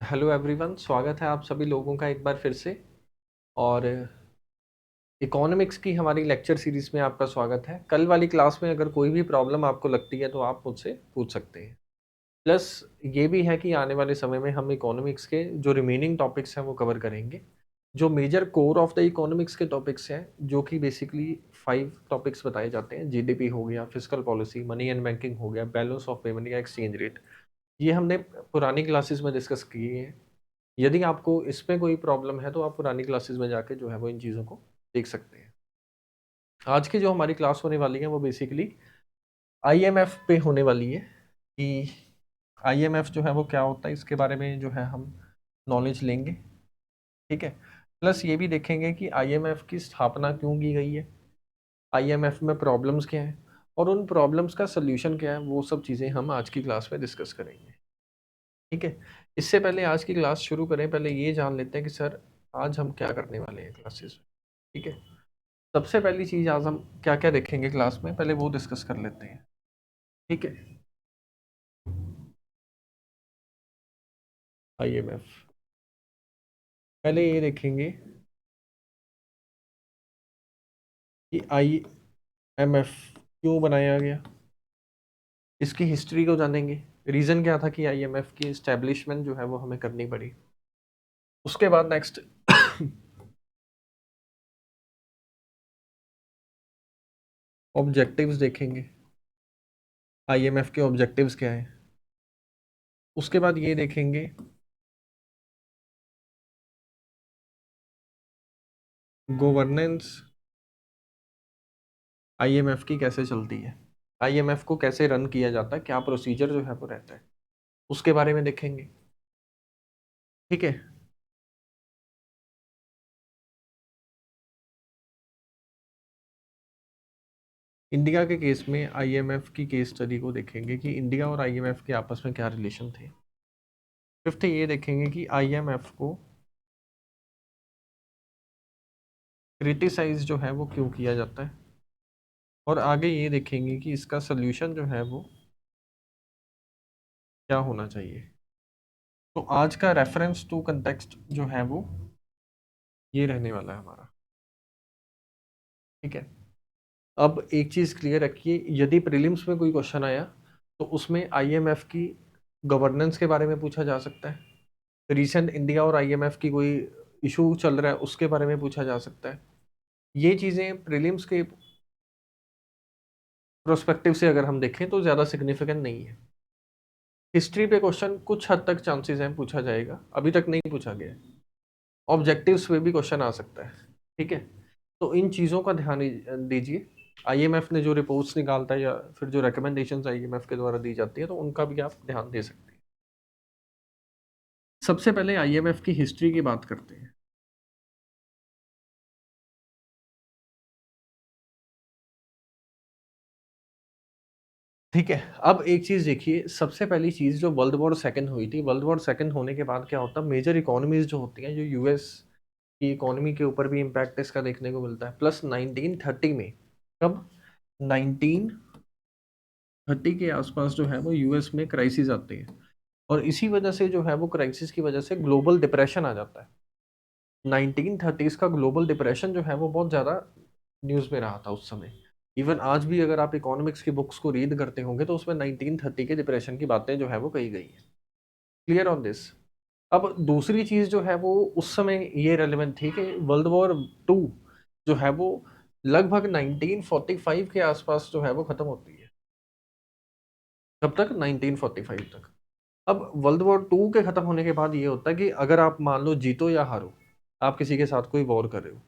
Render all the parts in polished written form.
Hello everyone, स्वागत है आप सभी लोगों का एक बार फिर से। और इकोनॉमिक्स की हमारी लेक्चर सीरीज में आपका स्वागत है। कल वाली क्लास में अगर कोई भी प्रॉब्लम आपको लगती है तो आप मुझसे पूछ सकते हैं। प्लस ये भी है कि आने वाले समय में हम इकोनॉमिक्स के जो रिमेनिंग टॉपिक्स हैं वो कवर करेंगे। जो major core of the economics के टॉपिक्स हैं, जो कि बेसिकली 5 टॉपिक्स बताए जाते हैं। जीडीपी हो गया, fiscal policy, money and banking हो गया, बैलेंस ऑफ पेमेंट या एक्सचेंज रेट। ये हमने पुरानी क्लासेस में डिस्कस किए हैं। यदि आपको इसमें कोई प्रॉब्लम है तो आप पुरानी क्लासेस में जाके जो है वो इन चीज़ों को देख सकते हैं। आज की जो हमारी क्लास होने वाली है वो बेसिकली आईएमएफ पे होने वाली है कि आईएमएफ जो है वो क्या होता है, इसके बारे में जो है हम नॉलेज लेंगे। ठीक है। प्लस ये भी देखेंगे कि आईएमएफ की स्थापना क्यों की गई है, आईएमएफ में प्रॉब्लम्स क्या हैं और उन प्रॉब्लम्स का सल्यूशन क्या है। वो सब चीज़ें हम आज की क्लास में डिस्कस करेंगे। ठीक है। इससे पहले आज की क्लास शुरू करें, पहले ये जान लेते हैं कि सर आज हम क्या करने वाले हैं क्लासेस में। ठीक है। सबसे पहली चीज आज हम क्या क्या देखेंगे क्लास में, पहले वो डिस्कस कर लेते हैं। ठीक है। आईएमएफ, पहले ये देखेंगे कि आईएमएफ क्यों बनाया गया, इसकी हिस्ट्री को जानेंगे। रीजन क्या था कि आईएमएफ की एस्टेब्लिशमेंट जो है वो हमें करनी पड़ी। उसके बाद नेक्स्ट ऑब्जेक्टिव्स देखेंगे, आईएमएफ के ऑब्जेक्टिव्स क्या हैं। उसके बाद ये देखेंगे गवर्नेंस आईएमएफ की कैसे चलती है, आईएमएफ को कैसे रन किया जाता है, क्या प्रोसीजर जो है वो रहता है, उसके बारे में देखेंगे। ठीक है। इंडिया के केस में आईएमएफ की केस स्टडी को देखेंगे कि इंडिया और आईएमएफ के आपस में क्या रिलेशन थे। फिफ्थ ये देखेंगे कि आईएमएफ को क्रिटिसाइज जो है वो क्यों किया जाता है। और आगे ये देखेंगे कि इसका सोल्यूशन जो है वो क्या होना चाहिए। तो आज का रेफरेंस टू कंटेक्स्ट जो है वो ये रहने वाला है हमारा। ठीक है। अब एक चीज़ क्लियर रखिए, यदि प्रीलिम्स में कोई क्वेश्चन आया तो उसमें आईएमएफ की गवर्नेंस के बारे में पूछा जा सकता है। रिसेंट इंडिया और आईएमएफ की कोई इशू चल रहा है उसके बारे में पूछा जा सकता है। ये चीज़ें प्रीलिम्स के प्रोस्पेक्टिव से अगर हम देखें तो ज़्यादा सिग्निफिकेंट नहीं है। हिस्ट्री पे क्वेश्चन कुछ हद तक चांसेस हैं पूछा जाएगा, अभी तक नहीं पूछा गया है। ऑब्जेक्टिव्स पे भी क्वेश्चन आ सकता है। ठीक है। तो इन चीज़ों का ध्यान दीजिए। आईएमएफ ने जो रिपोर्ट्स निकालता है या फिर जो रिकमेंडेशंस आईएमएफ के द्वारा दी जाती है तो उनका भी आप ध्यान दे सकते हैं। सबसे पहले आईएमएफ की हिस्ट्री की बात करते हैं। ठीक है। अब एक चीज देखिए, सबसे पहली चीज जो वर्ल्ड वॉर सेकंड हुई थी, वर्ल्ड वॉर सेकंड होने के बाद क्या होता है, मेजर इकोनॉमीज जो होती हैं, जो यूएस की इकोनॉमी के ऊपर भी इम्पैक्ट इसका देखने को मिलता है। प्लस 1930 में, कब, 1930 के आसपास जो है वो यूएस में क्राइसिस आती है और इसी वजह से जो है वो क्राइसिस की वजह से ग्लोबल डिप्रेशन आ जाता है। 1930s का ग्लोबल डिप्रेशन जो है वो बहुत ज़्यादा न्यूज़ में रहा था उस समय। इवन आज भी अगर आप इकोनॉमिक्स की बुक्स को रीड करते होंगे तो उसमें 1930 के डिप्रेशन की बातें जो है वो कही गई है। Clear on this. अब दूसरी चीज़ जो है वो उस समय ये रेलिवेंट थी कि वर्ल्ड वॉर टू जो है वो लगभग 1945 के आसपास जो है वो खत्म होती है। कब तक, 1945 तक। अब वर्ल्ड वॉर टू के खत्म होने के बाद ये होता है कि अगर आप मान लो जीतो या हारो, आप किसी के साथ कोई वॉर कर रहे हो,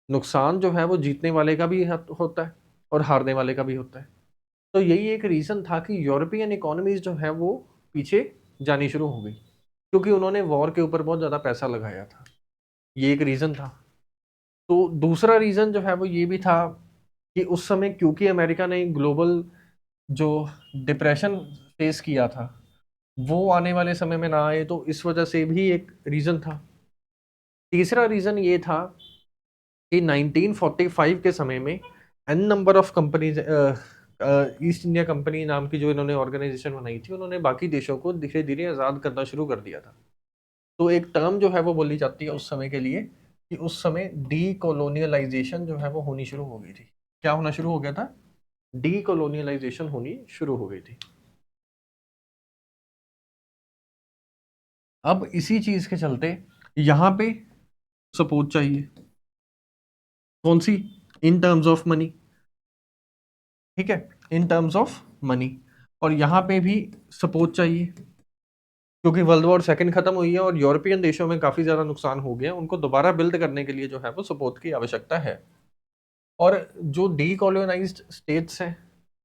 नुकसान जो है वो जीतने वाले का भी होता है और हारने वाले का भी होता है। तो यही एक रीज़न था कि यूरोपियन इकोनॉमीज जो है वो पीछे जानी शुरू हो गई, क्योंकि उन्होंने वॉर के ऊपर बहुत ज़्यादा पैसा लगाया था। ये एक रीज़न था। तो दूसरा रीज़न जो है वो ये भी था कि उस समय क्योंकि अमेरिका ने ग्लोबल जो डिप्रेशन फेस किया था वो आने वाले समय में ना आए, तो इस वजह से भी एक रीज़न था। तीसरा रीज़न ये था कि 1945 के समय में an number of companies, East India Company नाम की जो इन्होंने ऑर्गेनाइजेशन बनाई थी, उन्होंने बाकी देशों को धीरे धीरे आज़ाद करना शुरू कर दिया था। तो एक टर्म जो है वो बोली जाती है उस समय के लिए कि उस समय डीकोलोनियलाइजेशन जो है वो होनी शुरू हो गई थी। क्या होना शुरू हो गया था? डीकोलोनियलाइजेशन होनी शुरू हो गई थी। अब इसी चीज के चलते यहां पे सपोर्ट चाहिए, कौन सी? इन टर्म्स ऑफ मनी, ठीक है, इन टर्म्स ऑफ मनी। और यहां पे भी सपोर्ट चाहिए, क्योंकि वर्ल्ड वॉर सेकंड खत्म हुई है और यूरोपियन देशों में काफी ज्यादा नुकसान हो गया, उनको दोबारा बिल्ड करने के लिए जो है वो सपोर्ट की आवश्यकता है। और जो डीकोलोनाइज्ड स्टेट्स हैं,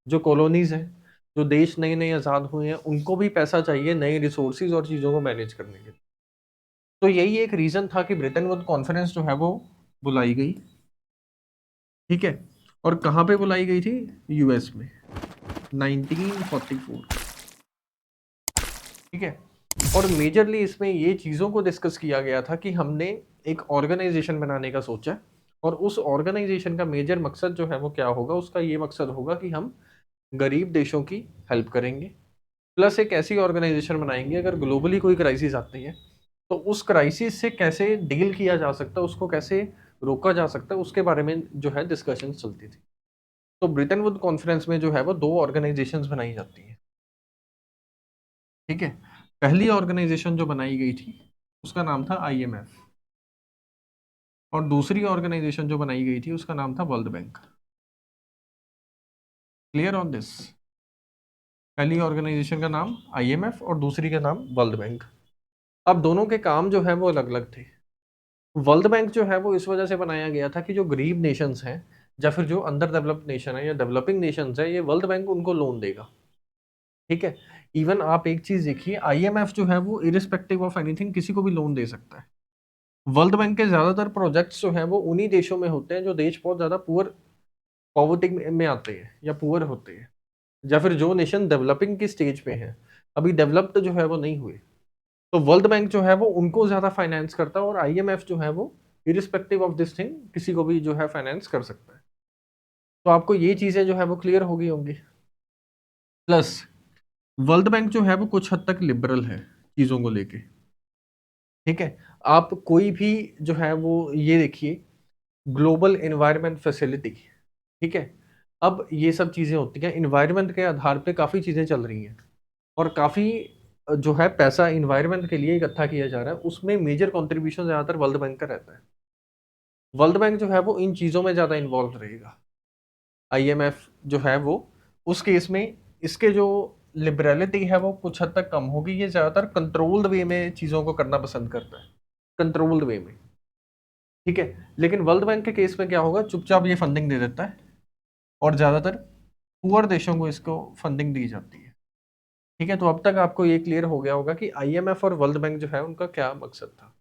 जो कॉलोनीज हैं, जो देश नए नए आजाद हुए हैं, उनको भी पैसा चाहिए नए रिसोर्सेज और चीजों को मैनेज करने के लिए। तो यही एक रीजन था कि ब्रिटेन वुड कॉन्फ्रेंस जो है वो बुलाई गई, ठीक है। और कहाँ पे बुलाई गई थी? यूएस में, 1944, ठीक है। और मेजरली इसमें ये चीज़ों को डिस्कस किया गया था कि हमने एक ऑर्गेनाइजेशन बनाने का सोचा, और उस ऑर्गेनाइजेशन का मेजर मकसद जो है वो क्या होगा? उसका ये मकसद होगा कि हम गरीब देशों की हेल्प करेंगे, प्लस एक ऐसी ऑर्गेनाइजेशन बनाएंगे अगर ग्लोबली कोई क्राइसिस आती है तो उस क्राइसिस से कैसे डील किया जा सकता है, उसको कैसे रोका जा सकता है, उसके बारे में जो है डिस्कशन चलती थी। तो ब्रिटेन वुड कॉन्फ्रेंस में जो है वो दो ऑर्गेनाइजेशंस बनाई जाती हैं, ठीक है। पहली ऑर्गेनाइजेशन जो बनाई गई थी उसका नाम था आईएमएफ, और दूसरी ऑर्गेनाइजेशन जो बनाई गई थी उसका नाम था world bank. Clear on this? पहली ऑर्गेनाइजेशन का नाम आईएमएफ और दूसरी का नाम वर्ल्ड बैंक। अब दोनों के काम जो है वो अलग अलग थे। वर्ल्ड बैंक जो है वो इस वजह से बनाया गया था कि जो गरीब नेशंस हैं या फिर जो अंडर डेवलप्ड नेशन है या डेवलपिंग नेशंस है, ये वर्ल्ड बैंक उनको लोन देगा, ठीक है। इवन आप एक चीज देखिए, आईएमएफ जो है वो इरिस्पेक्टिव ऑफ एनीथिंग किसी को भी लोन दे सकता है। वर्ल्ड बैंक के ज्यादातर प्रोजेक्ट्स जो हैं वो उन्हीं देशों में होते हैं जो देश बहुत ज्यादा पुअर, पॉवर्टी में आते हैं या पुअर होते हैं, या फिर जो नेशन डेवलपिंग की स्टेज पे है, अभी डेवलप्ड जो है वो नहीं हुए। तो वर्ल्ड बैंक जो है वो उनको ज्यादा फाइनेंस करता है, और आईएमएफ जो है वो इरिस्पेक्टिव ऑफ दिस थिंग किसी को भी जो है फाइनेंस कर सकता है। तो आपको ये चीजें जो है वो क्लियर हो गई होंगी। प्लस वर्ल्ड बैंक जो है वो कुछ हद तक लिबरल है चीजों को लेके, ठीक है। आप कोई भी जो है वो ये देखिए, ग्लोबल एनवायरनमेंट फैसिलिटी, ठीक है। अब ये सब चीजें होती हैं इन्वायरमेंट के आधार पे, काफी चीजें चल रही हैं, और काफी जो है पैसा इन्वायरमेंट के लिए इकट्ठा किया जा रहा है, उसमें मेजर कंट्रीब्यूशन ज्यादातर वर्ल्ड बैंक का रहता है। वर्ल्ड बैंक जो है वो इन चीजों में ज्यादा इन्वॉल्व रहेगा। आईएमएफ जो है वो उस केस में इसके जो लिबरलिटी है वो कुछ हद तक कम होगी, ये ज्यादातर कंट्रोल्ड वे में चीजों को करना पसंद करता है, कंट्रोल्ड वे में, ठीक है। लेकिन वर्ल्ड बैंक के केस में क्या होगा? चुपचाप ये फंडिंग दे देता है, और ज्यादातर पुअर देशों को इसको फंडिंग दी जाती है, ठीक है। तो अब तक आपको ये क्लियर हो गया होगा कि आईएमएफ और वर्ल्ड बैंक जो है उनका क्या मकसद था।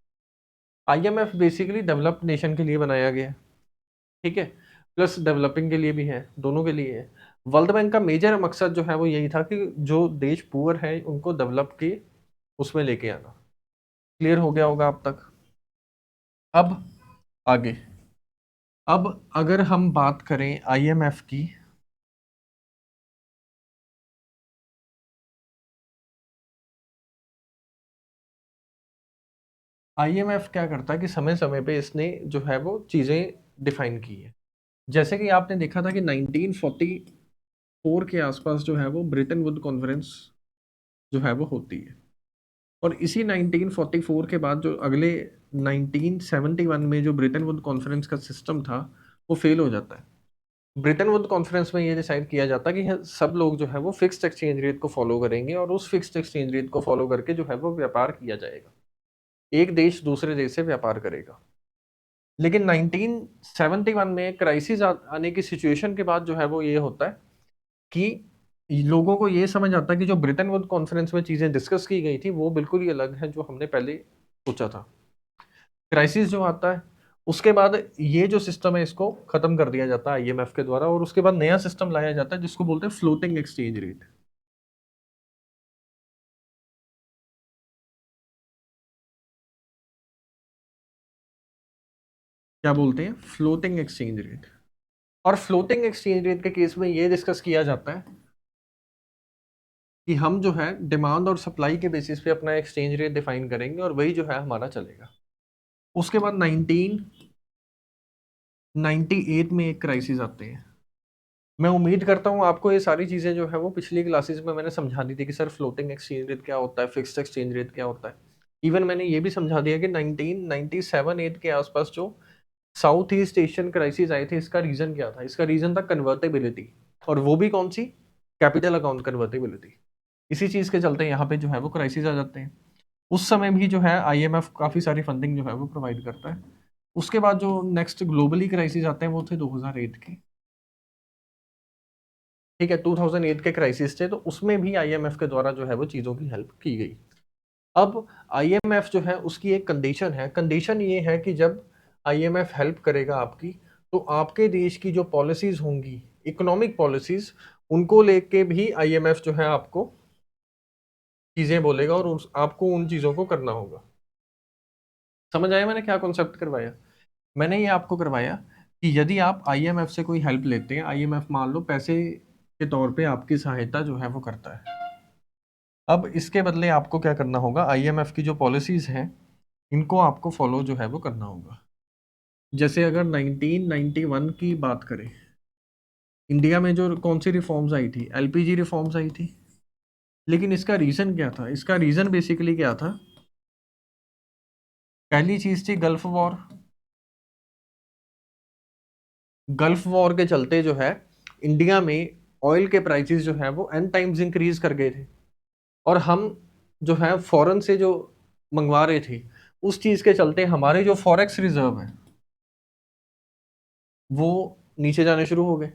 आईएमएफ बेसिकली डेवलप्ड नेशन के लिए बनाया गया, ठीक है, प्लस डेवलपिंग के लिए भी है, दोनों के लिए है। वर्ल्ड बैंक का मेजर मकसद जो है वो यही था कि जो देश पुअर है उनको डेवलप के उसमें लेके आना। क्लियर हो गया होगा अब तक? अब आगे, अब अगर हम बात करें आईएमएफ की, आईएमएफ क्या करता है कि समय समय पे इसने जो है वो चीज़ें डिफाइन की है। जैसे कि आपने देखा था कि 1944 के आसपास जो है वो ब्रिटेन वुड कॉन्फ्रेंस जो है वो होती है, और इसी 1944 के बाद जो अगले 1971 में जो ब्रिटेन वुड कॉन्फ्रेंस का सिस्टम था वो फेल हो जाता है। ब्रिटेन वुड कॉन्फ्रेंस में ये डिसाइड किया जाता है कि सब लोग जो है वो फिक्स्ड एक्सचेंज रेट को फॉलो करेंगे, और उस फिक्स्ड एक्सचेंज रेट को फॉलो करके जो है वो व्यापार किया जाएगा, एक देश दूसरे देश से व्यापार करेगा। लेकिन 1971 में क्राइसिस आने की सिचुएशन के बाद जो है वो ये होता है कि लोगों को ये समझ आता है कि जो ब्रिटेन वुड कॉन्फ्रेंस में चीजें डिस्कस की गई थी वो बिल्कुल ही अलग है जो हमने पहले सोचा था। क्राइसिस जो आता है उसके बाद ये जो सिस्टम है इसको खत्म कर दिया जाता है आईएमएफ के द्वारा, और उसके बाद नया सिस्टम लाया जाता है जिसको बोलते हैं फ्लोटिंग एक्सचेंज रेट। क्या बोलते हैं? Floating exchange rate. और फ्लोटिंग एक्सचेंज रेट के केस में ये डिस्कस किया जाता है कि हम जो है डिमांड और सप्लाई के बेसिस पे अपना एक्सचेंज रेट डिफाइन करेंगे और वही जो है हमारा चलेगा। उसके बाद 1998 में एक क्राइसिस आते हैं। मैं उम्मीद करता हूँ आपको ये सारी चीज़ें जो है वो पिछली क्लासेस में मैंने समझा दी थी कि सर फ्लोटिंग एक्सचेंज रेट क्या होता है, फिक्स्ड एक्सचेंज रेट क्या होता है। इवन मैंने ये भी समझा दिया कि 1997-8 के आसपास जो साउथ ईस्ट एशियन क्राइसिस आए थे, इसका रीजन क्या था? इसका रीजन था कन्वर्टेबिलिटी, और वो भी कौन सी? Capital account convertibility. इसी चीज के चलते यहाँ पे जो है वो क्राइसिस आ जाते हैं। उस समय भी जो है आईएमएफ काफी सारी फंडिंग जो है वो प्रोवाइड करता है। उसके बाद जो नेक्स्ट ग्लोबली क्राइसिस आते हैं वो थे 2008 के। ठीक है, 2008 के क्राइसिस थे, तो उसमें भी आईएमएफ के द्वारा जो है वो चीजों की हेल्प की गई। अब आईएमएफ जो है उसकी एक कंडीशन है, कंडीशन ये है कि जब आईएमएफ हेल्प करेगा आपकी, तो आपके देश की जो पॉलिसीज होंगी, इकोनॉमिक पॉलिसीज, उनको लेके भी आईएमएफ जो है आपको चीजें बोलेगा और आपको उन चीजों को करना होगा। समझ आया मैंने क्या कॉन्सेप्ट करवाया? मैंने ये आपको करवाया कि यदि आप आईएमएफ से कोई हेल्प लेते हैं, आईएमएफ मान लो पैसे के तौर पे आपकी सहायता जो है वो करता है, अब इसके बदले आपको क्या करना होगा? आईएमएफ की जो पॉलिसीज हैं इनको आपको फॉलो जो है वो करना होगा। जैसे अगर 1991 की बात करें, इंडिया में जो कौन सी रिफॉर्म्स आई थी? एलपीजी रिफॉर्म्स आई थी। लेकिन इसका रीजन क्या था? इसका रीजन बेसिकली क्या था? पहली चीज थी गल्फ वॉर। गल्फ वॉर के चलते जो है इंडिया में ऑयल के प्राइसेस जो है वो एन टाइम्स इंक्रीज कर गए थे, और हम जो है फॉरेन से जो मंगवा रहे थे, उस चीज के चलते हमारे जो फॉरेक्स रिजर्व है वो नीचे जाने शुरू हो गए।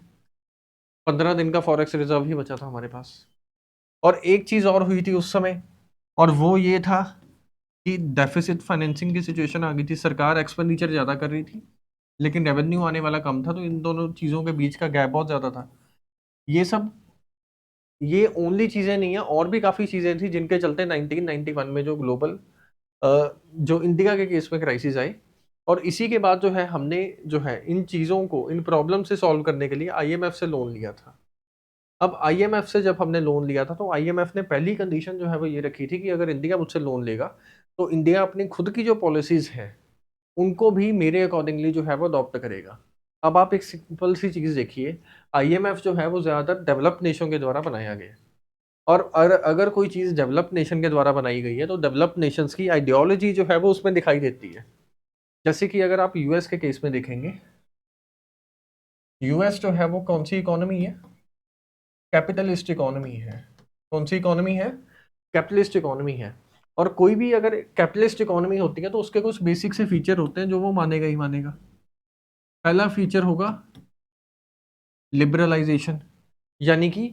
15 दिन का फॉरेक्स रिजर्व ही बचा था हमारे पास। और एक चीज और हुई थी उस समय, और वो ये था कि डेफिसिट फाइनेंसिंग की सिचुएशन आ गई थी। सरकार एक्सपेंडिचर ज्यादा कर रही थी लेकिन रेवेन्यू आने वाला कम था, तो इन दोनों चीजों के बीच का गैप बहुत ज्यादा था। ये सब, ये ओनली चीजें नहीं है, और भी काफी चीजें थी जिनके चलते 1991 में जो ग्लोबल जो इंडिया के केस में क्राइसिस आई। और इसी के बाद जो है हमने जो है इन चीजों को, इन प्रॉब्लम से सॉल्व करने के लिए आईएमएफ से लोन लिया था। अब आईएमएफ से जब हमने लोन लिया था, तो आईएमएफ ने पहली कंडीशन जो है वो ये रखी थी कि अगर इंडिया मुझसे लोन लेगा तो इंडिया अपनी खुद की जो पॉलिसीज हैं उनको भी मेरे अकॉर्डिंगली जो है वो अडॉप्ट करेगा। अब आप एक सिंपल सी चीज देखिए, आईएमएफ जो है वो ज्यादातर डेवलप्ड नेशन के द्वारा बनाया गया है। और अगर कोई चीज डेवलप्ड नेशन के द्वारा बनाई गई है तो डेवलप्ड नेशंस की आइडियोलॉजी जो है वो उसमें दिखाई देती है। जैसे कि अगर आप यूएस के केस में देखेंगे, यूएस जो है वो कौन सी इकोनॉमी है? कैपिटलिस्ट इकोनॉमी है। कौन सी इकोनॉमी है? कैपिटलिस्ट इकोनॉमी है। और कोई भी अगर कैपिटलिस्ट इकोनॉमी होती है तो उसके कुछ बेसिक से फीचर होते हैं जो वो मानेगा ही मानेगा। पहला फीचर होगा लिबरलाइजेशन, यानी कि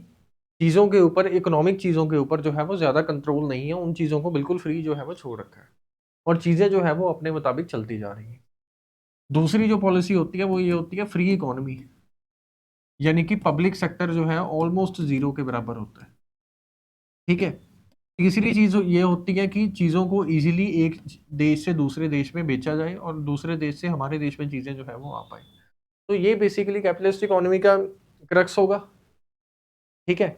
चीजों के ऊपर, इकोनॉमिक चीजों के ऊपर जो है वो ज्यादा कंट्रोल नहीं है, उन चीजों को बिल्कुल फ्री जो है वो छोड़ रखा है, और चीजें जो है वो अपने मुताबिक चलती जा रही है। दूसरी जो पॉलिसी होती है वो ये होती है फ्री इकोनॉमी, यानी कि पब्लिक सेक्टर जो है ऑलमोस्ट जीरो के बराबर होता है। ठीक है। तीसरी चीज ये होती है कि चीजों को इजीली एक देश से दूसरे देश में बेचा जाए और दूसरे देश से हमारे देश में चीजें जो है वो आ पाए। तो ये बेसिकली कैपिटलिस्ट इकोनॉमी का क्रक्स होगा। ठीक है,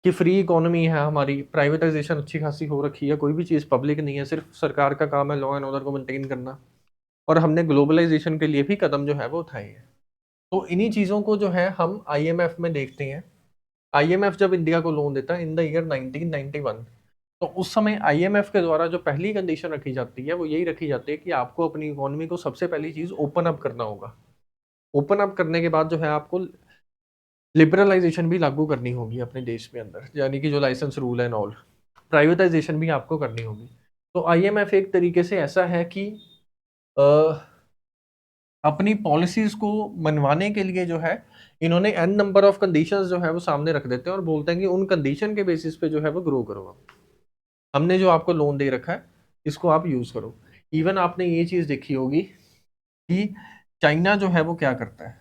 कि फ्री इकोनॉमी है हमारी, प्राइवेटाइजेशन अच्छी खासी हो रखी है, कोई भी चीज पब्लिक नहीं है, सिर्फ सरकार का काम है लॉ एंड ऑर्डर को मेंटेन करना। और हमने ग्लोबलाइजेशन के लिए भी कदम जो है वो उठाए हैं। तो इन्हीं चीजों को जो है हम आईएमएफ में देखते हैं। आईएमएफ जब इंडिया को लोन देता है इन द ईयर 1991, तो उस समय आईएमएफ के द्वारा जो पहली कंडीशन रखी जाती है वो यही रखी जाती है कि आपको अपनी इकोनॉमी को सबसे पहली चीज ओपन अप करना होगा। ओपन अप करने के बाद जो है आपको लिबरलाइजेशन भी लागू करनी होगी अपने देश में अंदर, यानी कि जो licence rule and all, privatisation भी आपको करनी होगी। तो आईएमएफ एक तरीके से ऐसा है कि अ, अपनी पॉलिसीज को मनवाने के लिए जो है इन्होंने एन नंबर ऑफ कंडीशंस जो है वो सामने रख देते हैं और बोलते हैं कि उन कंडीशन के बेसिस पे जो है वो ग्रो करो। आप, हमने जो आपको लोन दे रखा है इसको आप यूज करो। इवन आपने ये चीज देखी होगी कि चाइना जो है वो क्या करता है।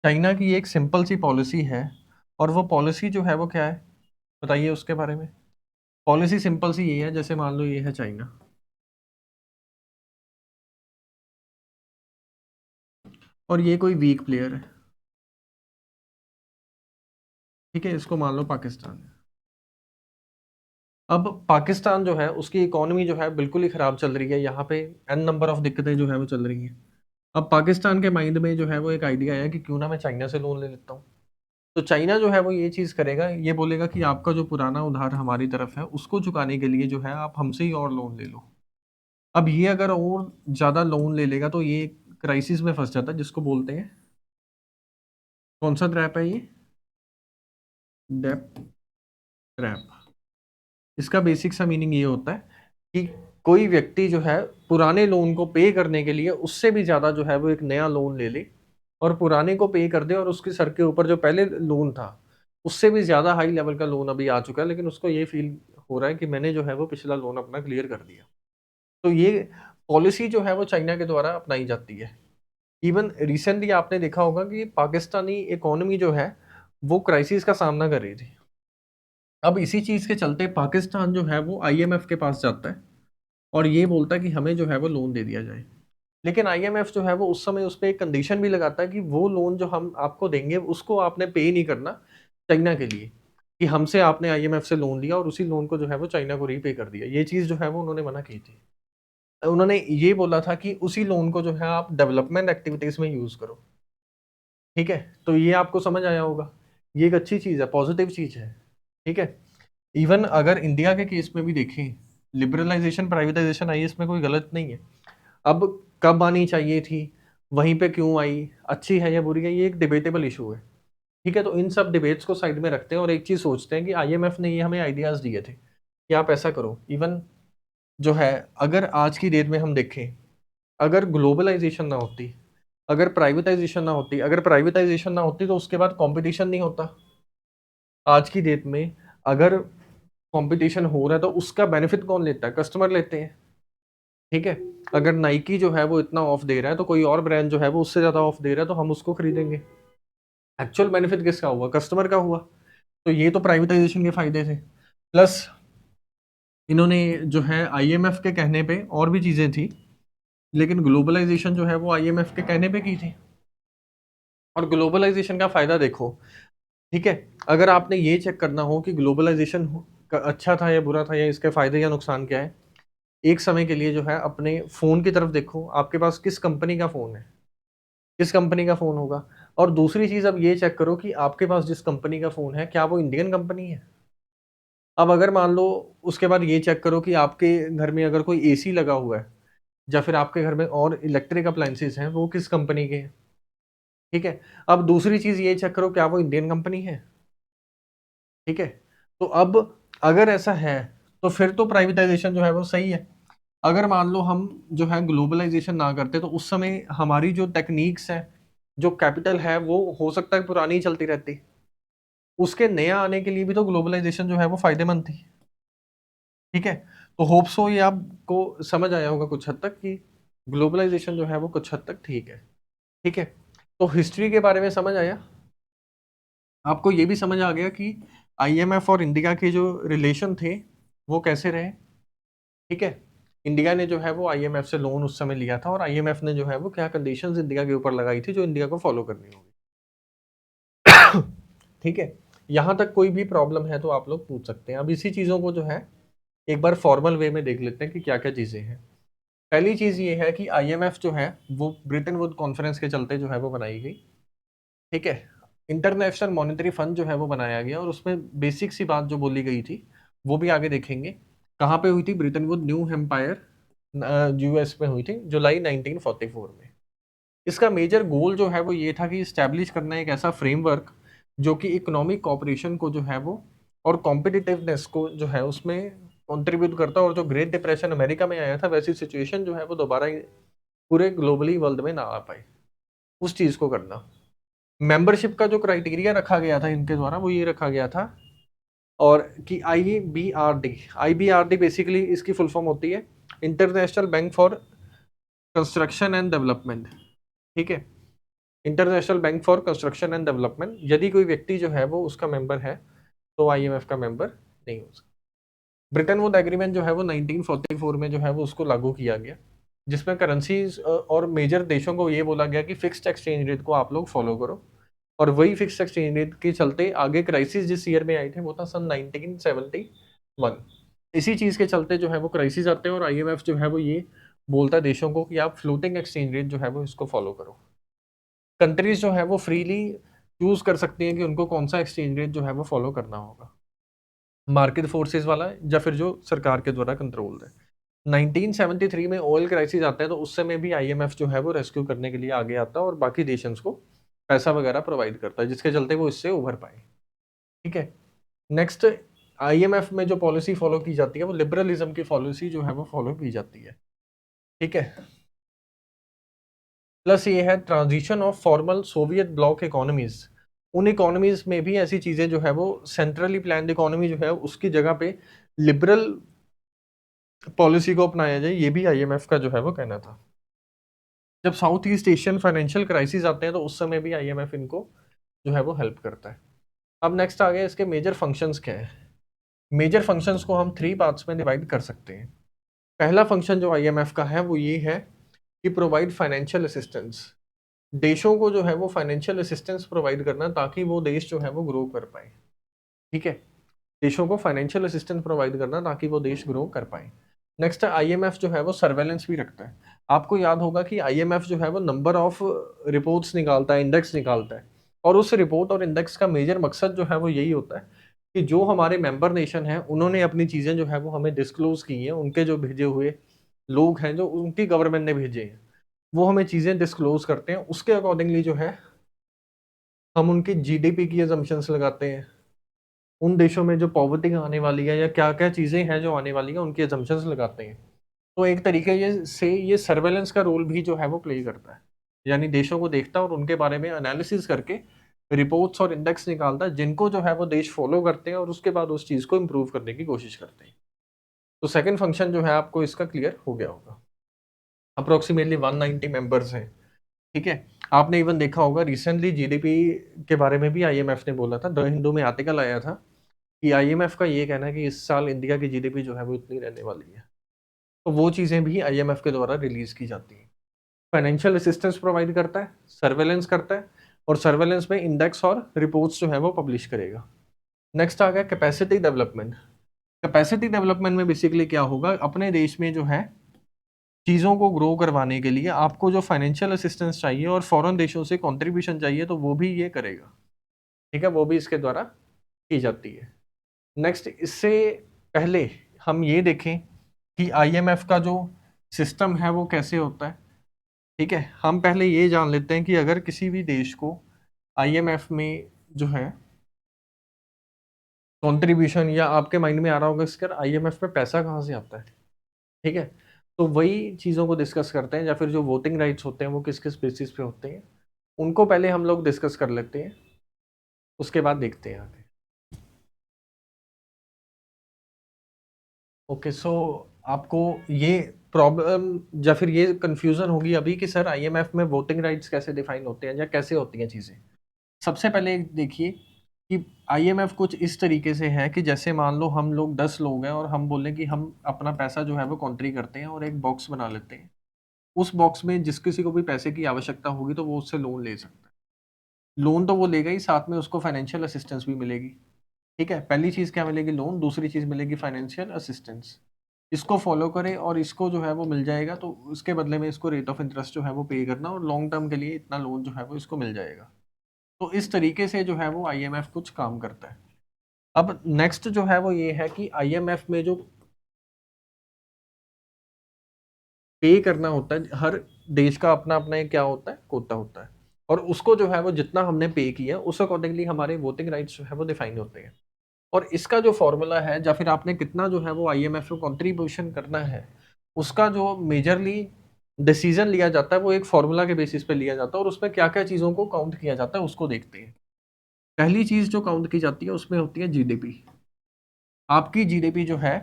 चाइना की एक सिंपल सी पॉलिसी है, और वो पॉलिसी जो है वो क्या है, बताइए उसके बारे में। पॉलिसी सिंपल सी ये है, जैसे मान लो ये है चाइना, और ये कोई वीक प्लेयर है। ठीक है, इसको मान लो पाकिस्तान। अब पाकिस्तान जो है उसकी इकोनॉमी जो है बिल्कुल ही खराब चल रही है, यहाँ पे एन नंबर ऑफ दिक्कतें जो है वो चल रही हैं। अब पाकिस्तान के माइंड में जो है वो एक आइडिया आया कि क्यों ना मैं चाइना से लोन ले लेता हूँ। तो चाइना जो है वो ये चीज़ करेगा, ये बोलेगा कि आपका जो पुराना उधार हमारी तरफ है उसको चुकाने के लिए जो है आप हमसे ही और लोन ले लो। अब ये अगर और ज़्यादा लोन ले लेगा तो ये क्राइसिस में फंस जाता है, जिसको बोलते हैं, कौन सा ट्रैप है ये, डेप्ट ट्रैप। इसका बेसिक सा मीनिंग ये होता है कि कोई व्यक्ति जो है पुराने लोन को पे करने के लिए उससे भी ज़्यादा जो है वो एक नया लोन ले ले और पुराने को पे कर दे, और उसके सर के ऊपर जो पहले लोन था उससे भी ज़्यादा हाई लेवल का लोन अभी आ चुका है, लेकिन उसको ये फील हो रहा है कि मैंने जो है वो पिछला लोन अपना क्लियर कर दिया। तो ये पॉलिसी जो है वो चाइना के द्वारा अपनाई जाती है। इवन रिसेंटली आपने देखा होगा कि पाकिस्तानी इकोनॉमी जो है वो क्राइसिस का सामना कर रही थी। अब इसी चीज़ के चलते पाकिस्तान जो है वो आईएमएफ के पास जाता है और ये बोलता है कि हमें जो है वो लोन दे दिया जाए। लेकिन आईएमएफ जो है वो उस समय उस पे एक कंडीशन भी लगाता है कि वो लोन जो हम आपको देंगे उसको आपने पे नहीं करना चाइना के लिए, कि हमसे आपने आईएमएफ से लोन लिया और उसी लोन को जो है वो चाइना को रीपे कर दिया। ये चीज़ जो है वो उन्होंने मना की थी। उन्होंने ये बोला था कि उसी लोन को जो है आप डेवलपमेंट एक्टिविटीज़ में यूज़ करो। ठीक है, तो ये आपको समझ आया होगा। ये एक अच्छी चीज़ है, पॉजिटिव चीज़ है। ठीक है, इवन अगर इंडिया के केस में भी देखें, लिबरलाइजेशन प्राइवेटाइजेशन आई, इसमें कोई गलत नहीं है। अब कब आनी चाहिए थी, वहीं पे क्यों आई, अच्छी है या बुरी है, ये एक डिबेटेबल इशू है। ठीक है, तो इन सब डिबेट्स को साइड में रखते हैं और एक चीज़ सोचते हैं कि आईएमएफ ने ये हमें आइडियाज़ दिए थे कि आप ऐसा करो। इवन जो है, अगर आज की डेट में हम देखें, अगर ग्लोबलाइजेशन ना होती, अगर प्राइवेटाइजेशन ना होती, अगर प्राइवेटाइजेशन ना होती तो उसके बाद कंपटीशन नहीं होता। आज की डेट में अगर कंपटीशन हो रहा है तो उसका बेनिफिट कौन लेता है, कस्टमर लेते हैं। ठीक है, अगर नाइकी जो है वो इतना ऑफ दे रहा है तो कोई और ब्रांड जो है वो उससे ज़्यादा ऑफ दे रहा है तो हम उसको खरीदेंगे। एक्चुअल बेनिफिट किसका हुआ, कस्टमर का हुआ। तो ये तो प्राइवेटाइजेशन के फायदे थे। प्लस इन्होंने जो है आईएमएफ के कहने पे और भी चीज़ें थी, लेकिन ग्लोबलाइजेशन जो है वो आईएमएफ के कहने पे की थी। और ग्लोबलाइजेशन का फ़ायदा देखो, ठीक है, अगर आपने ये चेक करना हो कि ग्लोबलाइजेशन अच्छा था या बुरा था या इसके फ़ायदे या नुकसान क्या है, एक समय के लिए जो है अपने फ़ोन की तरफ देखो, आपके पास किस कंपनी का फ़ोन है, किस कंपनी का फ़ोन होगा। और दूसरी चीज़ अब ये चेक करो कि आपके पास जिस कंपनी का फ़ोन है क्या वो इंडियन कंपनी है। अब अगर मान लो, उसके बाद ये चेक करो कि आपके घर में अगर कोई एसी लगा हुआ है या फिर आपके घर में और इलेक्ट्रिक अप्लायंसेस हैं वो किस कंपनी के हैं। ठीक है, अब दूसरी चीज़ ये चेक करो क्या वो इंडियन कंपनी है। ठीक है, तो अब अगर ऐसा है तो फिर तो प्राइवेटाइजेशन जो है वो सही है। अगर मान लो हम जो है ग्लोबलाइजेशन ना करते तो उस समय हमारी जो टेक्निक्स है, जो कैपिटल है, वो हो सकता है पुरानी ही चलती रहती। उसके नया आने के लिए भी तो ग्लोबलाइजेशन जो है वो फायदेमंद थी। ठीक है, तो होप सो ये आपको समझ आया होगा कुछ हद तक कि ग्लोबलाइजेशन जो है वो कुछ हद तक ठीक है। ठीक है, तो हिस्ट्री के बारे में समझ आया आपको, ये भी समझ आ गया कि आईएमएफ और इंडिया के जो रिलेशन थे वो कैसे रहे। ठीक है, इंडिया ने जो है वो आईएमएफ से लोन उस समय लिया था और आईएमएफ ने जो है वो क्या कंडीशंस इंडिया के ऊपर लगाई थी जो इंडिया को फॉलो करनी होगी। ठीक है, यहाँ तक कोई भी प्रॉब्लम है तो आप लोग पूछ सकते हैं। अब इसी चीज़ों को जो है एक बार फॉर्मल वे में देख लेते हैं कि क्या क्या चीज़ें हैं। पहली चीज़ ये है कि आईएमएफ जो है वो ब्रिटेन वुड कॉन्फ्रेंस के चलते जो है वो बनाई गई। ठीक है, इंटरनेशनल मॉनेटरी फंड जो है वो बनाया गया और उसमें बेसिक सी बात जो बोली गई थी वो भी आगे देखेंगे। कहाँ पे हुई थी, ब्रिटेन वुड न्यू हेम्पायर यूएस में हुई थी जुलाई 1944 में। इसका मेजर गोल जो है वो ये था कि इस्टेब्लिश करना एक ऐसा फ्रेमवर्क जो कि इकोनॉमिक कॉपरेशन को जो है वो और कॉम्पिटिटिवनेस को जो है उसमें कंट्रीब्यूट करता, और जो ग्रेट डिप्रेशन अमेरिका में आया था वैसी सिचुएशन जो है वो दोबारा पूरे ग्लोबली वर्ल्ड में ना आ पाए, उस चीज़ को करना। मेंबरशिप का जो क्राइटेरिया रखा गया था इनके द्वारा वो ये रखा गया था, और कि आई बी आर डी बेसिकली इसकी फुल फॉर्म होती है international bank for construction and development. ठीक है, international bank for construction and development, यदि कोई व्यक्ति जो है वो उसका मेंबर है तो आईएमएफ का मेंबर नहीं हो सकता। ब्रिटेन वुड एग्रीमेंट जो है वो 1944 में जो है वो उसको लागू किया गया, जिसमें करेंसीज और मेजर देशों को ये बोला गया कि फिक्स्ड एक्सचेंज रेट को आप लोग फॉलो करो। और वही फिक्स एक्सचेंज रेट के चलते आगे क्राइसिस जिस ईयर में आए थे वो था सन 1971। इसी चीज के चलते जो है वो क्राइसिस आते हैं और आईएमएफ जो है वो ये बोलता है देशों को कि आप फ्लोटिंग एक्सचेंज रेट जो है वो इसको फॉलो करो। कंट्रीज जो है वो फ्रीली चूज कर सकती हैं कि उनको कौन सा एक्सचेंज रेट जो है वो फॉलो करना होगा, मार्केट फोर्सेस वाला या फिर जो सरकार के द्वारा कंट्रोल्ड है। 1973 में ऑयल क्राइसिस आता है तो उस समय भी आईएमएफ जो है वो रेस्क्यू करने के लिए आगे आता है और बाकी नेशंस को पैसा वगैरह प्रोवाइड करता है जिसके चलते वो इससे उभर पाए। ठीक है, नेक्स्ट आईएमएफ में जो पॉलिसी फॉलो की जाती है वो लिबरलिज्म की पॉलिसी जो है वो फॉलो की जाती है। ठीक है, प्लस ये है transition of formal Soviet block economies, उन इकोनॉमीज में भी ऐसी चीजें जो है वो सेंट्रली प्लान्ड इकोनॉमी जो है उसकी जगह पे लिबरल पॉलिसी को अपनाया जाए, ये भी आईएमएफ का जो है वो कहना था। जब south east Asian financial crisis आते हैं तो उस समय भी आईएमएफ इनको जो है वो हेल्प करता है। अब नेक्स्ट आ गया इसके मेजर फंक्शंस क्या है। मेजर फंक्शंस को हम 3 पार्ट्स में डिवाइड कर सकते हैं। पहला फंक्शन जो आईएमएफ का है वो ये है कि प्रोवाइड फाइनेंशियल असिस्टेंस, देशों को जो है वो फाइनेंशियल असिस्टेंस प्रोवाइड करना ताकि वो देश जो है वो ग्रो कर पाए। ठीक है, देशों को फाइनेंशियल असिस्टेंस प्रोवाइड करना ताकि वो देश ग्रो कर पाए। नेक्स्ट आईएमएफ जो है वो सर्वेलेंस भी रखता है। आपको याद होगा कि आईएमएफ जो है वो नंबर ऑफ रिपोर्ट्स निकालता है, इंडेक्स निकालता है, और उस रिपोर्ट और इंडेक्स का मेजर मकसद जो है वो यही होता है कि जो हमारे मेंबर नेशन हैं उन्होंने अपनी चीज़ें जो है वो हमें डिस्क्लोज की हैं, उनके जो भेजे हुए लोग हैं जो उनकी गवर्नमेंट ने भेजे हैं वो हमें चीज़ें डिस्क्लोज करते हैं, उसके अकॉर्डिंगली जो है हम उनकी जीडीपी की अजम्पशंस लगाते हैं, उन देशों में जो पॉवर्टी आने वाली है या क्या क्या चीज़ें हैं जो आने वाली है उनकी एजम्पशंस लगाते हैं। तो एक तरीके से ये सर्वेलेंस का रोल भी जो है वो प्ले करता है, यानी देशों को देखता है और उनके बारे में एनालिसिस करके रिपोर्ट्स और इंडेक्स निकालता है जिनको जो है वो देश फॉलो करते हैं और उसके बाद उस चीज़ को इम्प्रूव करने की कोशिश करते हैं। तो सेकंड फंक्शन जो है आपको इसका क्लियर हो गया होगा। अप्रोक्सीमेटली 190 मेंबर्स हैं। ठीक है, आपने इवन देखा होगा रिसेंटली जीडीपी के बारे में भी आईएमएफ ने बोला था, द हिंदू में आर्टिकल आया था कि आईएमएफ का ये कहना है कि इस साल इंडिया की जीडीपी जो है वो इतनी रहने वाली है। तो वो चीज़ें भी आईएमएफ के द्वारा रिलीज की जाती हैं। फाइनेंशियल असिस्टेंस प्रोवाइड करता है, सर्वेलेंस करता है, और सर्वेलेंस में इंडेक्स और रिपोर्ट्स जो है वो पब्लिश करेगा। नेक्स्ट आ गया कैपेसिटी डेवलपमेंट। कैपेसिटी डेवलपमेंट में बेसिकली क्या होगा, अपने देश में जो है चीज़ों को ग्रो करवाने के लिए आपको जो फाइनेंशियल असिस्टेंस चाहिए और फॉरेन देशों से कंट्रीब्यूशन चाहिए तो वो भी ये करेगा। ठीक है, वो भी इसके द्वारा की जाती है। नेक्स्ट इससे पहले हम ये देखें कि आईएमएफ का जो सिस्टम है वो कैसे होता है। ठीक है, हम पहले ये जान लेते हैं कि अगर किसी भी देश को आईएमएफ में जो है कंट्रीब्यूशन, या आपके माइंड में आ रहा होगा इसका आईएमएफ में पैसा कहाँ से आता है। ठीक है, तो वही चीज़ों को डिस्कस करते हैं, या फिर जो वोटिंग राइट्स होते हैं वो किस किस बेसिस पे होते हैं उनको पहले हम लोग डिस्कस कर लेते हैं, उसके बाद देखते हैं आगे। ओके, सो आपको ये प्रॉब्लम या फिर ये कंफ्यूजन होगी अभी कि सर आईएमएफ में वोटिंग राइट्स कैसे डिफाइन होते हैं या कैसे होती हैं चीज़ें। सबसे पहले देखिए कि आईएमएफ कुछ इस तरीके से है कि जैसे मान लो हम लोग 10 लोग हैं और हम बोलें कि हम अपना पैसा जो है वो कॉन्ट्री करते हैं और एक बॉक्स बना लेते हैं, उस बॉक्स में जिस किसी को भी पैसे की आवश्यकता होगी तो वो उससे लोन ले सकता है। लोन तो वो लेगा ही, साथ में उसको फाइनेंशियल असिस्टेंस भी मिलेगी। ठीक है, पहली चीज़ क्या मिलेगी, लोन, दूसरी चीज़ मिलेगी फाइनेंशियल असिस्टेंस। इसको फॉलो करें और इसको जो है वो मिल जाएगा तो उसके बदले में इसको रेट ऑफ इंटरेस्ट जो है वो पे करना और लॉन्ग टर्म के लिए इतना लोन जो है वो इसको मिल जाएगा। तो इस तरीके से जो है वो आईएमएफ कुछ काम करता है। अब नेक्स्ट जो है वो ये है कि आईएमएफ में जो पे करना होता है, हर देश का अपना अपना एक क्या होता है, कोटा होता है, और उसको जो है वो जितना हमने पे किया उस अकॉर्डिंगली हमारे वोटिंग राइट्स जो है वो डिफाइन होते हैं। और इसका जो फॉर्मूला है या फिर आपने कितना जो है वो आईएमएफ को कंट्रीब्यूशन करना है उसका जो मेजरली डिसीजन लिया जाता है वो एक फॉर्मूला के बेसिस पे लिया जाता है, और उसमें क्या क्या चीज़ों को काउंट किया जाता है उसको देखते हैं। पहली चीज़ जो काउंट की जाती है उसमें होती है जीडीपी। आपकी जीडीपी जो है,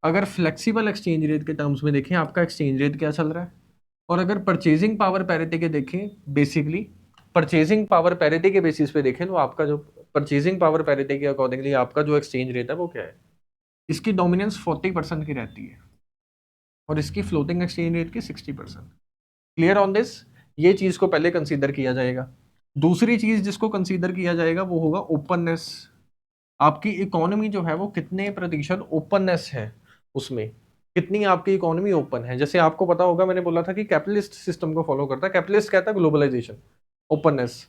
अगर फ्लेक्सिबल एक्सचेंज रेट के टर्म्स में देखें आपका एक्सचेंज रेट क्या चल रहा है, और अगर परचेजिंग पावर पैरिटी के देखें, बेसिकली परचेजिंग पावर पैरिटी के बेसिस पे देखें तो आपका जो परचेजिंग पावर पैरिटी के अकॉर्डिंगली आपका जो एक्सचेंज रेट है वो क्या है, इसकी डोमिनेंस 40% की रहती है और इसकी फ्लोटिंग एक्सचेंज रेट की 60%। क्लियर ऑन दिस, ये चीज़ को पहले कंसीडर किया जाएगा। दूसरी चीज जिसको कंसीडर किया जाएगा वो होगा ओपननेस। आपकी इकोनॉमी जो है वो कितने प्रतिशत ओपननेस है, उसमें कितनी आपकी इकोनॉमी ओपन है। जैसे आपको पता होगा, मैंने बोला था कि कैपिटलिस्ट सिस्टम को फॉलो करता है, कैपिटलिस्ट कहता है ग्लोबलाइजेशन, ओपननेस।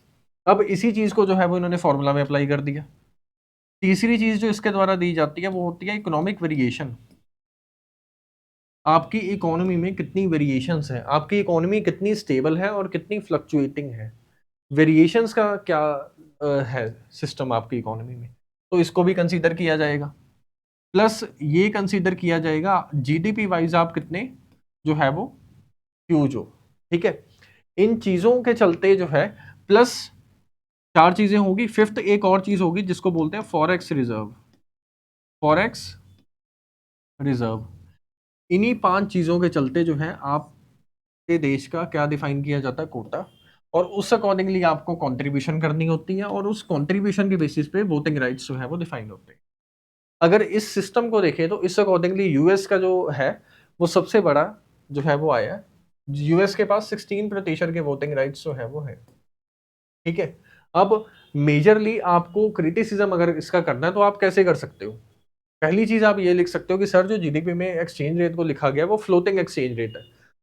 अब इसी चीज को जो है वो इन्होंने फॉर्मूला में अप्लाई कर दिया। तीसरी चीज जो इसके द्वारा दी जाती है वो होती है इकोनॉमिक वेरिएशन। आपकी इकोनॉमी में कितनी वेरिएशंस है, आपकी इकोनॉमी कितनी स्टेबल है और कितनी फ्लक्चुएटिंग है, वेरिएशंस का क्या है सिस्टम आपकी इकोनॉमी में, तो इसको भी कंसीडर किया जाएगा। प्लस ये कंसीडर किया जाएगा जीडीपी वाइज आप कितने जो है वो ह्यूज हो। ठीक है, इन चीजों के चलते जो है, प्लस चार चीजें होगी, फिफ्थ एक और चीज होगी जिसको बोलते हैं फॉरेक्स रिजर्व। फॉरेक्स रिजर्व, इन्हीं पांच चीजों के चलते जो है आपके देश का क्या डिफाइन किया जाता है, कोटा, और उस अकॉर्डिंगली आपको कंट्रीब्यूशन करनी होती है और उस कंट्रीब्यूशन के बेसिस पे वोटिंग राइट्स जो है वो डिफाइन होते हैं। अगर इस सिस्टम को देखें तो इस अकॉर्डिंगली यूएस का जो है वो सबसे बड़ा जो है वो आया है। यूएस के पास 16% के वोटिंग राइट्स जो है वो है। ठीक है, अब मेजरली आपको क्रिटिसिज्म अगर इसका करना है तो आप कैसे कर सकते हो। पहली चीज आप ये लिख सकते हो कि सर जो जीडीपी में एक्सचेंज रेट को लिखा गया है वो फ्लोटिंग एक्सचेंज रेट है,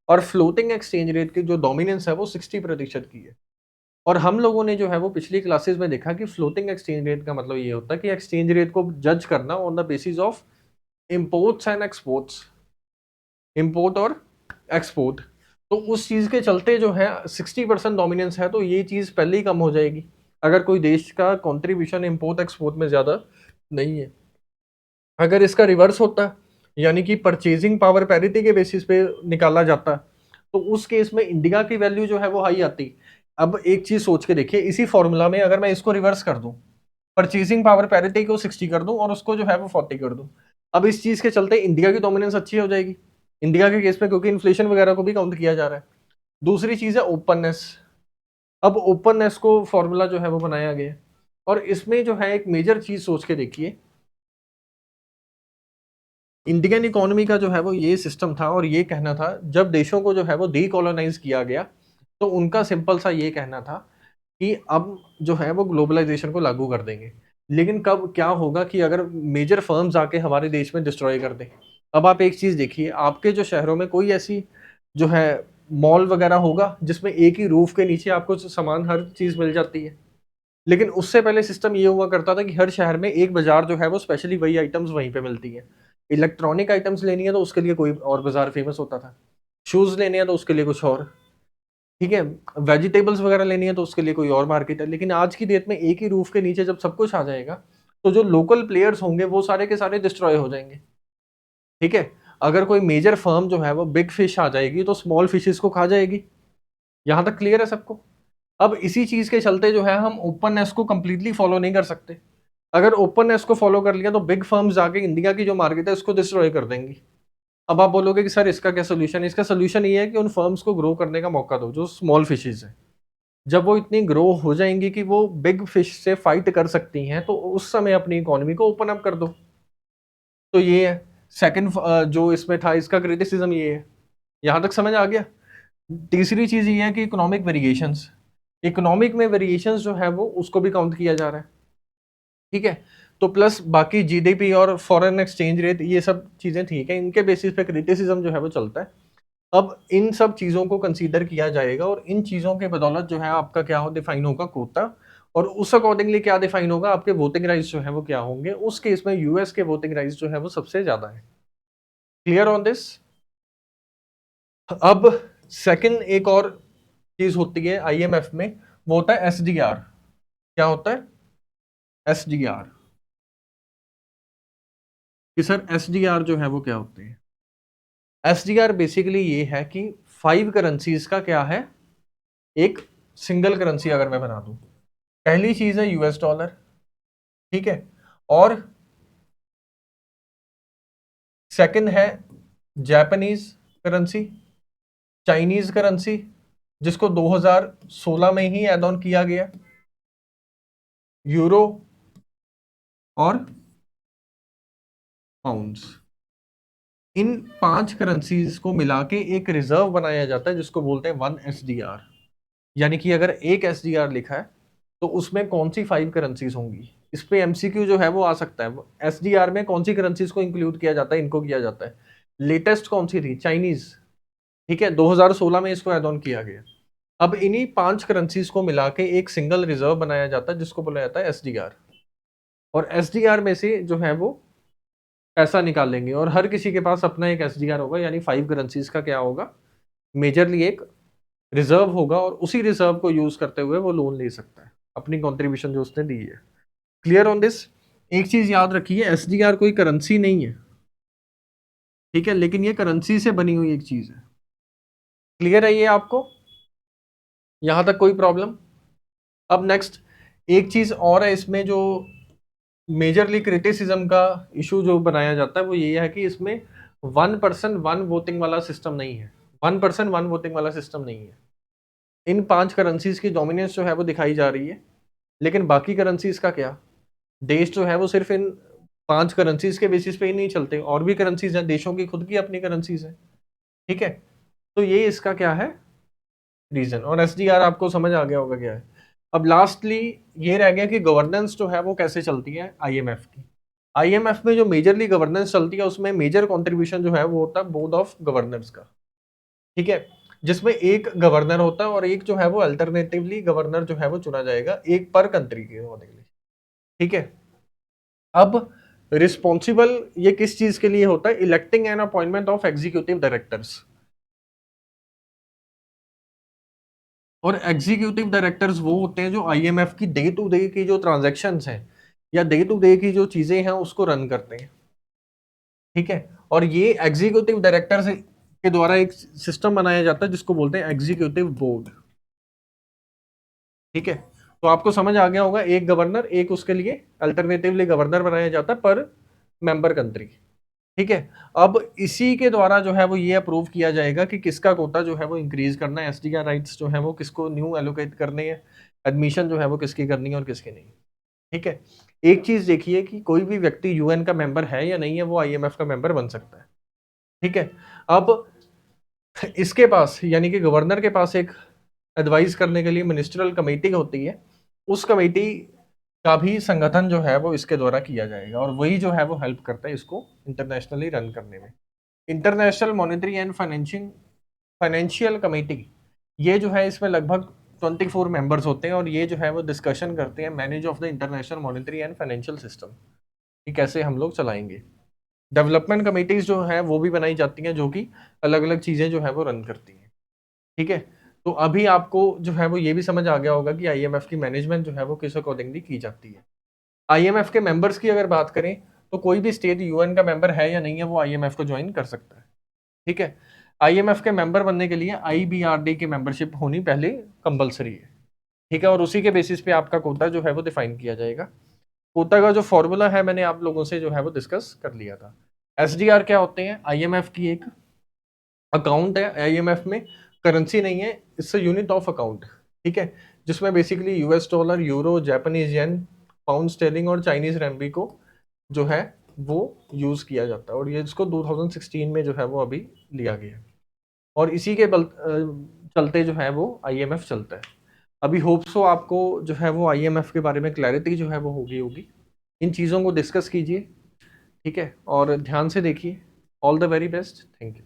और फ्लोटिंग एक्सचेंज रेट की जो डोमिनेंस है वो 60% की है। और हम लोगों ने जो है वो पिछली क्लासेस में देखा कि फ्लोटिंग एक्सचेंज रेट का मतलब ये होता है कि एक्सचेंज रेट को जज करना on the basis of imports and exports, import और एक्सपोर्ट। तो उस चीज के चलते जो है 60% डोमिनेंस है, तो ये चीज पहले ही कम हो जाएगी अगर कोई देश का कॉन्ट्रीब्यूशन इम्पोर्ट एक्सपोर्ट में ज्यादा नहीं है। अगर इसका रिवर्स होता है यानी कि परचेजिंग पावर पैरिटी के बेसिस पे निकाला जाता है, तो उस केस में इंडिया की वैल्यू जो है वो हाई आती। अब एक चीज सोच के देखिए, इसी फॉर्मूला में अगर मैं इसको रिवर्स कर दूं, परचेजिंग पावर पैरिटी को 60 कर दूं और उसको जो है वो 40 कर दूं, अब इस चीज के चलते इंडिया की डोमिनेंस अच्छी हो जाएगी इंडिया के केस में, क्योंकि इन्फ्लेशन वगैरह को भी काउंट किया जा रहा है। दूसरी चीज है ओपननेस। अब ओपननेस को फॉर्मूला जो है वो बनाया गया है, और इसमें जो है एक मेजर चीज सोच के देखिए, इंडियन इकोनॉमी का जो है वो ये सिस्टम था और ये कहना था, जब देशों को जो है वो डीकोलोनाइज किया गया तो उनका सिंपल सा ये कहना था कि अब जो है वो ग्लोबलाइजेशन को लागू कर देंगे। लेकिन कब क्या होगा कि अगर मेजर फर्म्स आके हमारे देश में डिस्ट्रॉय कर दें। अब आप एक चीज देखिए, आपके जो शहरों में कोई ऐसी जो है मॉल वगैरह होगा जिसमें एक ही रूफ के नीचे आपको सामान हर चीज मिल जाती है। लेकिन उससे पहले सिस्टम ये हुआ करता था कि हर शहर में एक बाजार जो है वो स्पेशली वही आइटम्स वहीं पे मिलती है। इलेक्ट्रॉनिक आइटम्स लेनी है तो उसके लिए कोई और बाजार फेमस होता था, शूज लेने हैं तो उसके लिए कुछ और, ठीक है, वेजिटेबल्स वगैरह लेनी है तो उसके लिए कोई और मार्केट है। लेकिन आज की डेट में एक ही रूफ के नीचे जब सब कुछ आ जाएगा तो जो लोकल प्लेयर्स होंगे वो सारे के सारे डिस्ट्रॉय हो जाएंगे। ठीक है, अगर कोई मेजर फर्म जो है वो बिग फिश आ जाएगी तो स्मॉल फिशेस को खा जाएगी। यहां तक क्लियर है सबको। अब इसी चीज के चलते जो है हम ओपननेस को कंप्लीटली फॉलो नहीं कर सकते। अगर ओपननेस को फॉलो कर लिया तो बिग फर्म्स जाके इंडिया की जो मार्केट है उसको डिस्ट्रॉय कर देंगी। अब आप बोलोगे कि सर इसका क्या सोल्यूशन है, इसका सोल्यूशन ये है कि उन फर्म्स को ग्रो करने का मौका दो जो स्मॉल फिशेज है। जब वो इतनी ग्रो हो जाएंगी कि वो बिग फिश से फाइट कर सकती हैं तो उस समय अपनी इकोनॉमी को ओपन अप कर दो। तो ये है सेकंड जो इसमें था, इसका क्रिटिसिज्म ये है। यहां तक समझ आ गया। तीसरी चीज ये है कि इकोनॉमिक वेरिएशंस, इकोनॉमिक में वेरिएशंस जो है वो उसको भी काउंट किया जा रहा है। ठीक है, तो प्लस बाकी जीडीपी और फॉरेन एक्सचेंज रेट ये सब चीजें ठीक है, इनके बेसिस पे क्रिटिसिज्म जो है वो चलता है। अब इन सब चीजों को कंसीडर किया जाएगा और इन चीजों के बदौलत जो है आपका क्या हो डिफाइन होगा, कोटा, और उस अकॉर्डिंगली क्या डिफाइन होगा, आपके वोटिंग राइट्स जो है वो क्या होंगे। उस केस में यूएस के वोटिंग राइट्स जो है वो सबसे ज्यादा है। Clear on this. अब सेकंड एक और चीज होती है आईएमएफ में, वो होता है एसडीआर। क्या होता है एसडीआर, कि सर एसडीआर जो है वो क्या होते हैं। एसडीआर बेसिकली ये है कि 5 करेंसीज का क्या है, एक सिंगल करेंसी अगर मैं बना दूं। पहली चीज है यूएस डॉलर, ठीक है, और सेकंड है जापानीज करेंसी, चाइनीज करेंसी जिसको 2016 में ही ऐड ऑन किया गया, यूरो और पाउंड्स। इन 5 करेंसीज को मिला के एक रिजर्व बनाया जाता है जिसको बोलते हैं 1 एसडीआर। यानी कि अगर एक एसडीआर लिखा है तो उसमें कौन सी 5 करेंसीज होंगी? इस पे एमसीक्यू जो है वो आ सकता है। एसडीआर में कौन सी करेंसीज को इंक्लूड किया जाता है? इनको किया जाता है। लेटेस्ट कौन सी थी? चाइनीज। ठीक है, 2016 में इसको एड ऑन किया गया। अब इन्हीं 5 करेंसीज को मिला के एक सिंगल रिजर्व बनाया जाता है जिसको बोला जाता है एसडीआर। और एसडीआर में से जो है वो पैसा निकाल लेंगे और हर किसी के पास अपना एक एसडीआर होगा, यानी 5 करेंसीज का क्या होगा, मेजरली एक रिजर्व होगा, और उसी रिजर्व को यूज करते हुए वो लोन ले सकता है अपनी कंट्रीब्यूशन जो उसने दी है। Clear on this? एक चीज याद रखिए, एसडीआर कोई करेंसी नहीं है, ठीक है, लेकिन ये करेंसी से बनी हुई एक चीज है। क्लियर है ये आपको? यहां तक कोई प्रॉब्लम? अब नेक्स्ट एक चीज और है इसमें जो मेजरली क्रिटिसिज्म का इशू जो बनाया जाता है वो ये है कि इसमें 1 पर्सन 1 वोटिंग वाला सिस्टम नहीं है। 1 पर्सन 1 वोटिंग वाला सिस्टम नहीं है। इन 5 करेंसीज की डोमिनेंस जो है वो दिखाई जा रही है, लेकिन बाकी करेंसीज का क्या? देश जो है वो सिर्फ इन 5 करेंसीज के बेसिस पे ही नहीं चलते, और भी करेंसीज हैं, देशों की खुद की अपनी करेंसीज हैं। ठीक है, तो ये इसका क्या है, रीजन। और एसडीआर आपको समझ आ गया होगा क्या है। अब लास्टली ये रह गया कि गवर्नेंस जो है वो कैसे चलती है आईएमएफ की। आईएमएफ में जो मेजरली गवर्नेंस चलती है उसमें मेजर कंट्रीब्यूशन जो है वो होता है बोर्ड ऑफ गवर्नर्स का। ठीक है, जिसमें एक गवर्नर होता है और एक जो है वो अल्टरनेटिवली गवर्नर जो है वो चुना जाएगा, एक पर कंट्री के अकॉर्डिंगली। ठीक है, अब रिस्पॉन्सिबल ये किस चीज के लिए होता है? Electing and appointment of executive directors. और एग्जीक्यूटिव डायरेक्टर्स वो होते हैं जो आईएमएफ की डे टू डे की जो ट्रांजैक्शंस हैं या डे टू डे की जो चीजें हैं उसको रन करते हैं। ठीक है, और ये एग्जीक्यूटिव डायरेक्टर्स के द्वारा एक सिस्टम बनाया जाता है जिसको बोलते हैं एग्जीक्यूटिव बोर्ड। ठीक है, तो आपको समझ आ गया होगा, एक गवर्नर, एक उसके लिए अल्टरनेटिवली गवर्नर बनाया जाता है पर मेंबर कंट्री। ठीक है, अब इसी के द्वारा जो है वो ये अप्रूव किया जाएगा कि किसका कोटा जो है वो इंक्रीज करना है, एसडीआर राइट्स जो है वो किसको न्यू एलोकेट करने हैं, एडमिशन जो है वो किसकी करनी है और किसकी नहीं। ठीक है, एक चीज देखिए कि कोई भी व्यक्ति यूएन का मेंबर है या नहीं है, वो आईएमएफ का मेंबर बन सकता है। ठीक है, अब इसके पास यानी कि गवर्नर के पास एक एडवाइस करने के लिए मिनिस्ट्रियल कमेटी होती है, उस कमेटी का भी संगठन जो है वो इसके द्वारा किया जाएगा, और वही जो है वो हेल्प करता है इसको इंटरनेशनली रन करने में। International monetary and financial committee, ये जो है इसमें लगभग 24 मेंबर्स होते हैं, और ये जो है वो डिस्कशन करते हैं manage of the international monetary and financial system, कि कैसे हम लोग चलाएंगे। डेवलपमेंट कमेटीज जो है वो भी बनाई जाती हैं जो कि अलग अलग चीजें जो है वो रन करती हैं। ठीक है, तो अभी आपको जो है वो ये भी समझ आ गया होगा कि आईएमएफ की मैनेजमेंट जो है वो किस अकॉर्डिंगली की जाती है। आईएमएफ के मेंबर्स की अगर बात करें तो कोई भी स्टेट यूएन का मेंबर है या नहीं है वो आईएमएफ को ज्वाइन कर सकता है। ठीक है, आईएमएफ के मेंबर बनने के लिए आईबीआरडी की मेंबरशिप होनी पहले कंपलसरी है। ठीक है, और उसी के बेसिस पे आपका कोटा जो है वो डिफाइन किया जाएगा। कोटा का जो फॉर्मूला है मैंने आप लोगों से जो है वो डिस्कस कर लिया था। एसडीआर क्या होते हैं? आईएमएफ की एक अकाउंट है, आईएमएफ में करेंसी नहीं है, इट्स यूनिट ऑफ अकाउंट। ठीक है, जिसमें basically US dollar, euro, Japanese yen, pound steering और चाइनीज रेम्बी को जो है वो यूज किया जाता है, और ये इसको 2016 में जो है वो अभी लिया गया है, और इसी के चलते जो है वो आईएमएफ चलता है। अभी होप्सो आपको जो है वो आईएमएफ के बारे में क्लैरिटी जो है वो होगी। इन चीज़ों को डिस्कस कीजिए, ठीक है, और ध्यान से देखिए। All the very best, thank you.